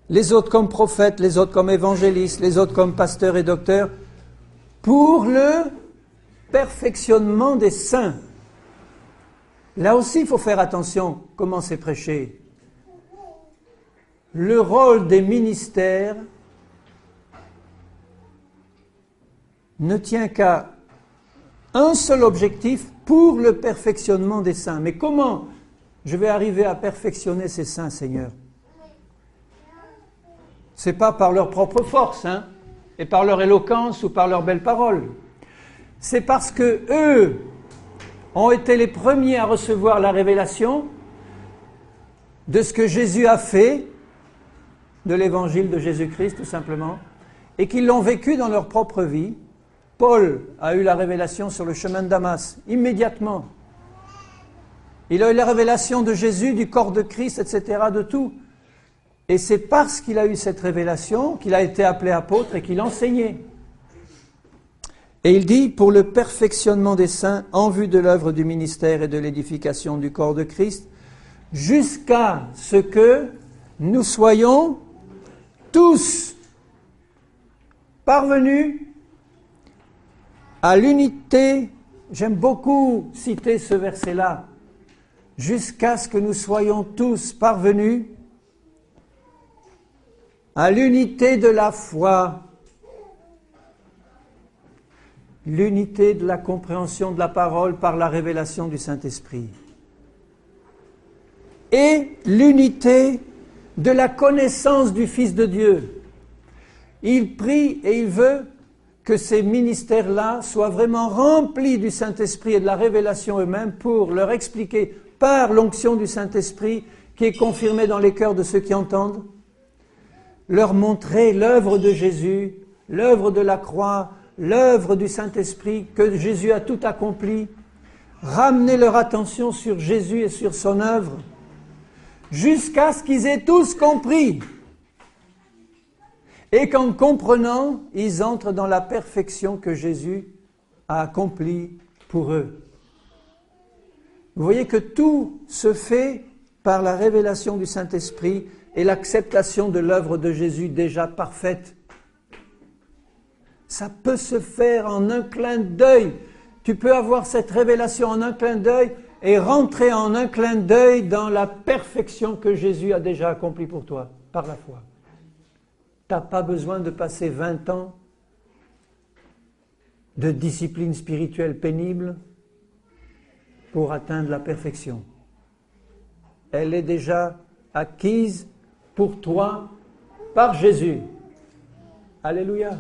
les autres comme prophètes, les autres comme évangélistes, les autres comme pasteurs et docteurs, pour le perfectionnement des saints. » Là aussi, il faut faire attention comment c'est prêché. Le rôle des ministères ne tient qu'à un seul objectif pour le perfectionnement des saints. Mais comment je vais arriver à perfectionner ces saints, Seigneur? Ce n'est pas par leur propre force, et par leur éloquence ou par leurs belles paroles. C'est parce que eux ont été les premiers à recevoir la révélation de ce que Jésus a fait, de l'évangile de Jésus-Christ tout simplement, et qu'ils l'ont vécu dans leur propre vie. Paul a eu la révélation sur le chemin de Damas, immédiatement. Il a eu la révélation de Jésus, du corps de Christ, etc., de tout. Et c'est parce qu'il a eu cette révélation qu'il a été appelé apôtre et qu'il enseignait. Et il dit, pour le perfectionnement des saints, en vue de l'œuvre du ministère et de l'édification du corps de Christ, jusqu'à ce que nous soyons tous parvenus à l'unité. J'aime beaucoup citer ce verset-là. Jusqu'à ce que nous soyons tous parvenus à l'unité de la foi, l'unité de la compréhension de la parole par la révélation du Saint-Esprit, et l'unité de la connaissance du Fils de Dieu. Il prie et il veut que ces ministères-là soient vraiment remplis du Saint-Esprit et de la révélation eux-mêmes pour leur expliquer par l'onction du Saint-Esprit qui est confirmée dans les cœurs de ceux qui entendent, leur montrer l'œuvre de Jésus, l'œuvre de la croix, l'œuvre du Saint-Esprit, que Jésus a tout accompli, ramener leur attention sur Jésus et sur son œuvre, jusqu'à ce qu'ils aient tous compris. Et qu'en comprenant, ils entrent dans la perfection que Jésus a accomplie pour eux. Vous voyez que tout se fait par la révélation du Saint-Esprit et l'acceptation de l'œuvre de Jésus déjà parfaite. Ça peut se faire en un clin d'œil. Tu peux avoir cette révélation en un clin d'œil et rentrer en un clin d'œil dans la perfection que Jésus a déjà accomplie pour toi, par la foi. Tu n'as pas besoin de passer 20 ans de discipline spirituelle pénible pour atteindre la perfection. Elle est déjà acquise pour toi par Jésus. Alléluia.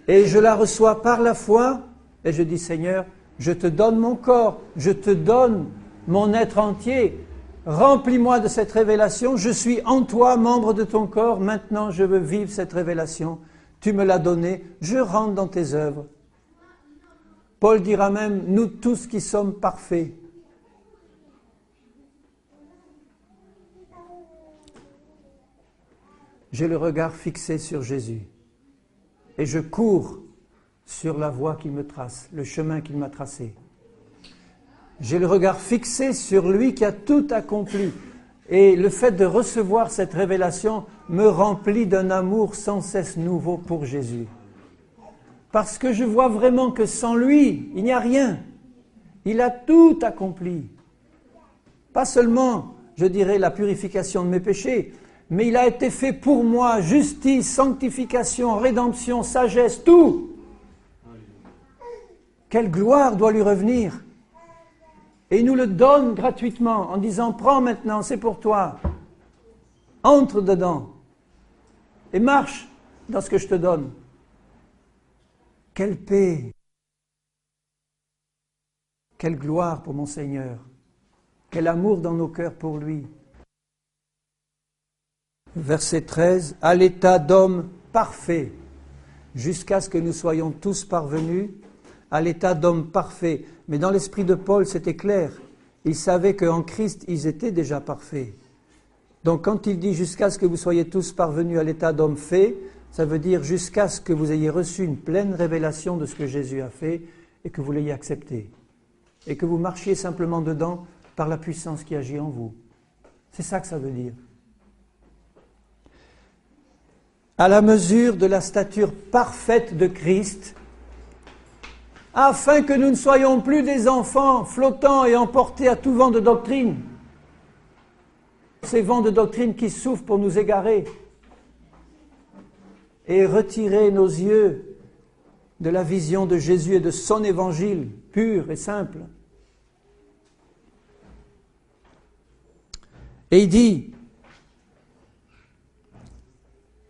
Et je la reçois par la foi et je dis, Seigneur, je te donne mon corps, je te donne mon être entier. Remplis-moi de cette révélation, je suis en toi, membre de ton corps, maintenant je veux vivre cette révélation. Tu me l'as donnée, je rentre dans tes œuvres. Paul dira même, nous tous qui sommes parfaits. J'ai le regard fixé sur Jésus et je cours sur la voie qu'il me trace, le chemin qu'il m'a tracé. J'ai le regard fixé sur lui qui a tout accompli. Et le fait de recevoir cette révélation me remplit d'un amour sans cesse nouveau pour Jésus. Parce que je vois vraiment que sans lui, il n'y a rien. Il a tout accompli. Pas seulement, je dirais, la purification de mes péchés, mais il a été fait pour moi, justice, sanctification, rédemption, sagesse, tout. Quelle gloire doit lui revenir. Et il nous le donne gratuitement en disant, prends maintenant, c'est pour toi. Entre dedans et marche dans ce que je te donne. Quelle paix, quelle gloire pour mon Seigneur, quel amour dans nos cœurs pour lui. Verset 13, à l'état d'homme parfait, jusqu'à ce que nous soyons tous parvenus à l'état d'homme parfait. Mais dans l'esprit de Paul, c'était clair. Il savait qu'en Christ, ils étaient déjà parfaits. Donc quand il dit jusqu'à ce que vous soyez tous parvenus à l'état d'homme fait, ça veut dire jusqu'à ce que vous ayez reçu une pleine révélation de ce que Jésus a fait et que vous l'ayez accepté. Et que vous marchiez simplement dedans par la puissance qui agit en vous. C'est ça que ça veut dire. À la mesure de la stature parfaite de Christ, afin que nous ne soyons plus des enfants flottants et emportés à tout vent de doctrine. Ces vents de doctrine qui souffrent pour nous égarer et retirer nos yeux de la vision de Jésus et de son évangile pur et simple. Et il dit,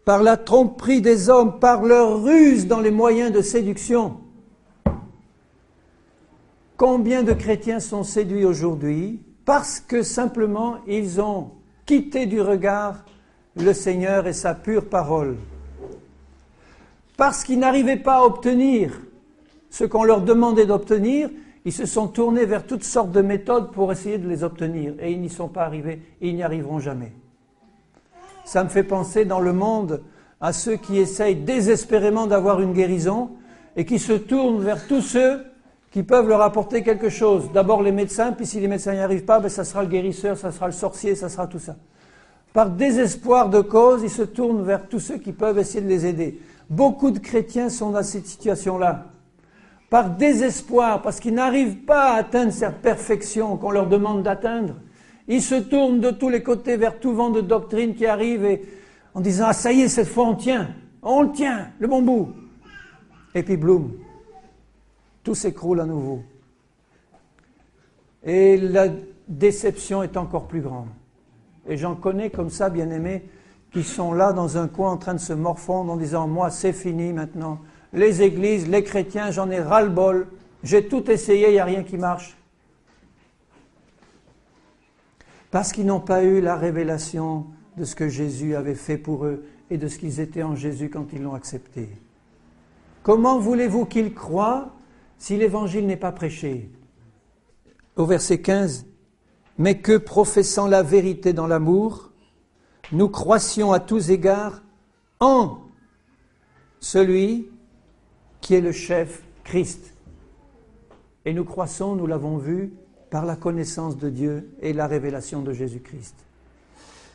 par la tromperie des hommes, par leur ruse dans les moyens de séduction. Combien de chrétiens sont séduits aujourd'hui parce que simplement ils ont quitté du regard le Seigneur et sa pure parole. Parce qu'ils n'arrivaient pas à obtenir ce qu'on leur demandait d'obtenir, ils se sont tournés vers toutes sortes de méthodes pour essayer de les obtenir. Et ils n'y sont pas arrivés, et ils n'y arriveront jamais. Ça me fait penser dans le monde à ceux qui essayent désespérément d'avoir une guérison et qui se tournent vers tous ceux qui peuvent leur apporter quelque chose. D'abord les médecins, puis si les médecins n'y arrivent pas, ça sera le guérisseur, ça sera le sorcier, ça sera tout ça. Par désespoir de cause, ils se tournent vers tous ceux qui peuvent essayer de les aider. Beaucoup de chrétiens sont dans cette situation-là. Par désespoir, parce qu'ils n'arrivent pas à atteindre cette perfection qu'on leur demande d'atteindre, ils se tournent de tous les côtés vers tout vent de doctrine qui arrive et en disant « Ah, ça y est, cette fois on le tient, le bon bout !» Et puis bloum, tout s'écroule à nouveau. Et la déception est encore plus grande. Et j'en connais comme ça, bien-aimés, qui sont là dans un coin en train de se morfondre en disant « Moi, c'est fini maintenant. Les églises, les chrétiens, j'en ai ras-le-bol. J'ai tout essayé, il n'y a rien qui marche. » Parce qu'ils n'ont pas eu la révélation de ce que Jésus avait fait pour eux et de ce qu'ils étaient en Jésus quand ils l'ont accepté. Comment voulez-vous qu'ils croient si l'évangile n'est pas prêché? Au verset 15, « Mais que, professant la vérité dans l'amour, nous croissions à tous égards en celui qui est le chef, Christ. » Et nous croissons, nous l'avons vu, par la connaissance de Dieu et la révélation de Jésus-Christ.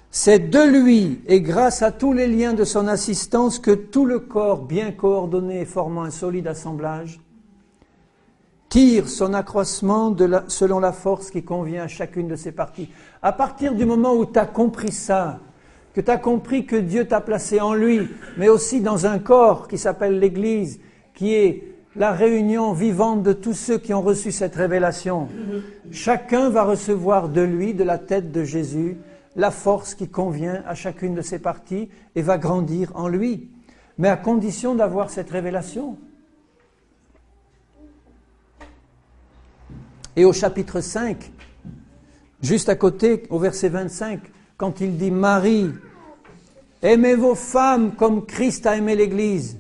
C'est de lui et grâce à tous les liens de son assistance que tout le corps, bien coordonné et formant un solide assemblage, tire son accroissement selon la force qui convient à chacune de ses parties. À partir du moment où tu as compris ça, que tu as compris que Dieu t'a placé en lui, mais aussi dans un corps qui s'appelle l'Église, qui est la réunion vivante de tous ceux qui ont reçu cette révélation. Chacun va recevoir de lui, de la tête de Jésus, la force qui convient à chacune de ses parties et va grandir en lui, mais à condition d'avoir cette révélation. Et au chapitre 5, juste à côté, au verset 25, quand il dit « Marie, aimez vos femmes comme Christ a aimé l'Église ».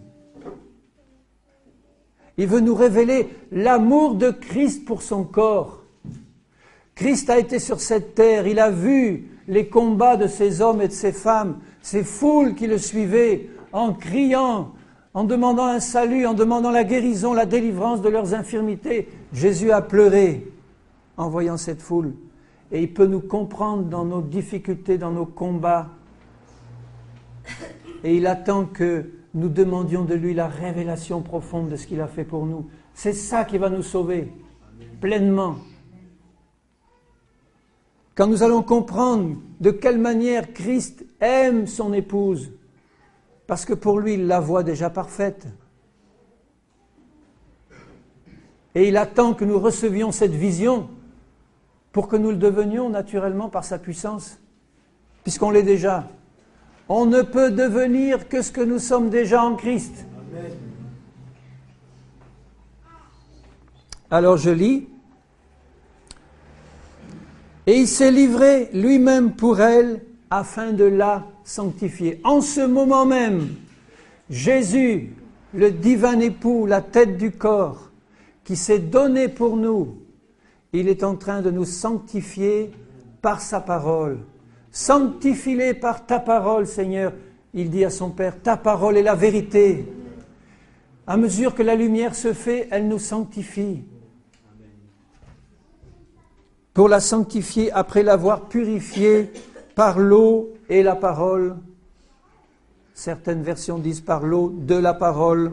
Il veut nous révéler l'amour de Christ pour son corps. Christ a été sur cette terre, il a vu les combats de ces hommes et de ces femmes, ces foules qui le suivaient en criant, en demandant un salut, en demandant la guérison, la délivrance de leurs infirmités. Jésus a pleuré en voyant cette foule. Et il peut nous comprendre dans nos difficultés, dans nos combats. Et il attend que nous demandions de lui la révélation profonde de ce qu'il a fait pour nous. C'est ça qui va nous sauver, pleinement. Quand nous allons comprendre de quelle manière Christ aime son épouse, parce que pour lui, il la voit déjà parfaite. Et il attend que nous recevions cette vision pour que nous le devenions naturellement par sa puissance, puisqu'on l'est déjà. On ne peut devenir que ce que nous sommes déjà en Christ. Amen. Alors je lis. Et il s'est livré lui-même pour elle afin de la sanctifier. En ce moment même, Jésus, le divin époux, la tête du corps, qui s'est donné pour nous, il est en train de nous sanctifier par sa parole. Sanctifie-les par ta parole, Seigneur. Il dit à son Père, ta parole est la vérité. À mesure que la lumière se fait, elle nous sanctifie. Pour la sanctifier après l'avoir purifiée par l'eau et la parole. Certaines versions disent par l'eau de la parole.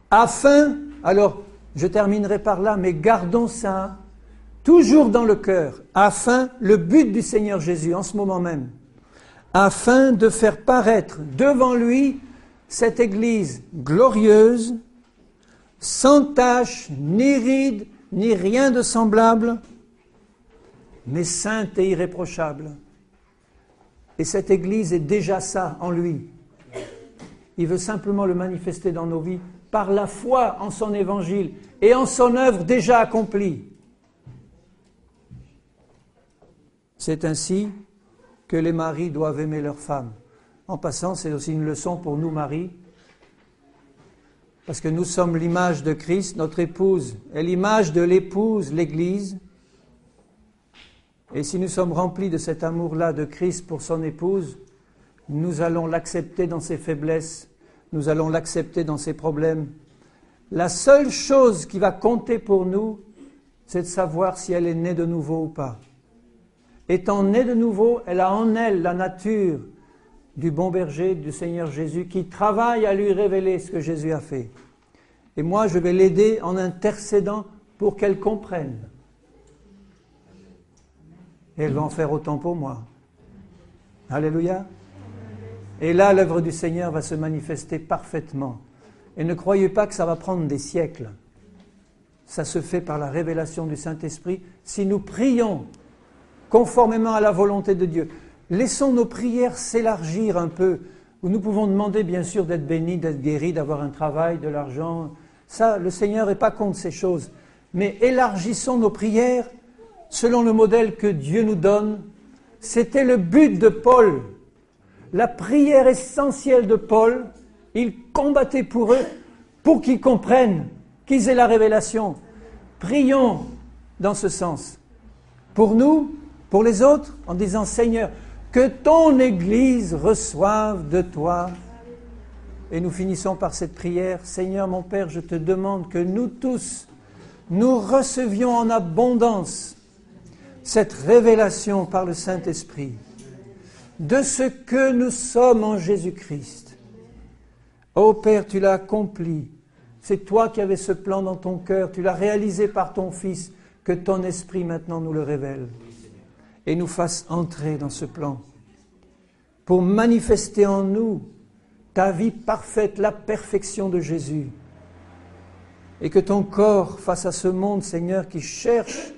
Afin, alors je terminerai par là, mais gardons ça toujours dans le cœur, afin, le but du Seigneur Jésus en ce moment même, afin de faire paraître devant lui cette Église glorieuse, sans tache, ni ride, ni rien de semblable, mais sainte et irréprochable. Et cette Église est déjà ça en lui. Il veut simplement le manifester dans nos vies par la foi en son évangile et en son œuvre déjà accomplie. C'est ainsi que les maris doivent aimer leurs femmes. En passant, c'est aussi une leçon pour nous maris, parce que nous sommes l'image de Christ, notre épouse est l'image de l'épouse, l'Église. Et si nous sommes remplis de cet amour-là de Christ pour son épouse, nous allons l'accepter dans ses faiblesses, nous allons l'accepter dans ses problèmes. La seule chose qui va compter pour nous, c'est de savoir si elle est née de nouveau ou pas. Étant née de nouveau, elle a en elle la nature du bon berger, du Seigneur Jésus, qui travaille à lui révéler ce que Jésus a fait. Et moi, je vais l'aider en intercédant pour qu'elle comprenne. Et elle va en faire autant pour moi. Alléluia. Et là, l'œuvre du Seigneur va se manifester parfaitement. Et ne croyez pas que ça va prendre des siècles. Ça se fait par la révélation du Saint-Esprit si nous prions conformément à la volonté de Dieu. Laissons nos prières s'élargir un peu, où nous pouvons demander bien sûr d'être bénis, d'être guéris, d'avoir un travail, de l'argent. Ça, le Seigneur n'est pas contre ces choses. Mais élargissons nos prières selon le modèle que Dieu nous donne. C'était le but de Paul. La prière essentielle de Paul, il combattait pour eux, pour qu'ils comprennent, qu'ils aient la révélation. Prions dans ce sens. Pour nous, pour les autres, en disant, Seigneur, que ton Église reçoive de toi. Et nous finissons par cette prière. Seigneur, mon Père, je te demande que nous tous, nous recevions en abondance cette révélation par le Saint-Esprit de ce que nous sommes en Jésus-Christ. Ô Père, tu l'as accompli. C'est toi qui avais ce plan dans ton cœur. Tu l'as réalisé par ton Fils. Que ton Esprit maintenant nous le révèle et nous fasse entrer dans ce plan pour manifester en nous ta vie parfaite, la perfection de Jésus. Et que ton corps, face à ce monde, Seigneur, qui cherche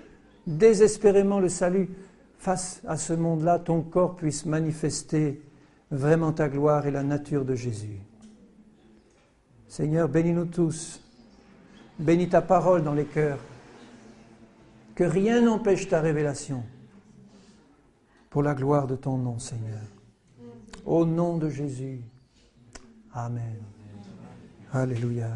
désespérément le salut, face à ce monde-là, ton corps puisse manifester vraiment ta gloire et la nature de Jésus. Seigneur, bénis-nous tous. Bénis ta parole dans les cœurs. Que rien n'empêche ta révélation. Pour la gloire de ton nom, Seigneur. Au nom de Jésus. Amen. Alléluia.